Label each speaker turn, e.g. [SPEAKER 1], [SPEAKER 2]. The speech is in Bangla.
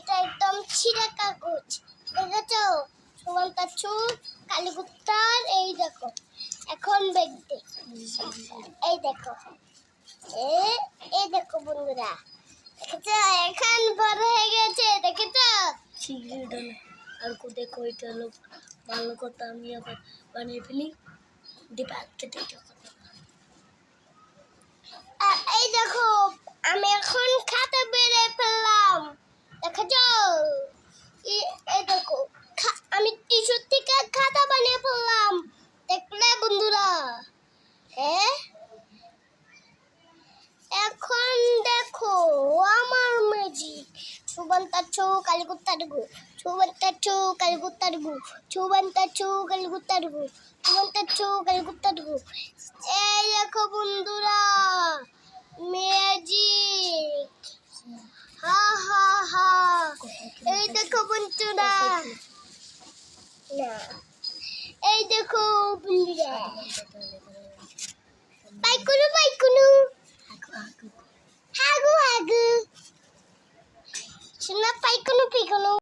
[SPEAKER 1] এটা একদম ছিঁড়া কাগজ দেখেছো সুমন্তাচ্ছু কালীগুপ্তার এই দেখো এখন দেখতে এই দেখো এই দেখো বন্ধুরা দেখেছো এখন বড় হয়ে গেছে দেখেছো
[SPEAKER 2] আর কো দেখো এটা হলো ভালো কথা আমি আবার বানিয়ে ফেলি দীপাকে দেখো
[SPEAKER 1] এই দেখো আমি এখন খাতা বেরে ফেললাম দেখেছো এই দেখো আমি টিস্যু থেকে খাতা বানিয়ে ফেললাম দেখলে বন্ধুরা হ্যাঁ এখন দেখো আমার ম্যাজিক সুবন্তাচ্ছু কালীগুপ্তারগু সুবন্তাচ্ছু কালীগুপ্তারগু সুবন্তাচ্ছু কালীগুপ্তারগু সুবন্তাচ্ছু কালীগুপ্তারগু এই দেখো বন্ধুরা ম্যাজিক হা হা হা এই দেখো বন্ধুরা না এই দেখো বন্ধুরা বাই করো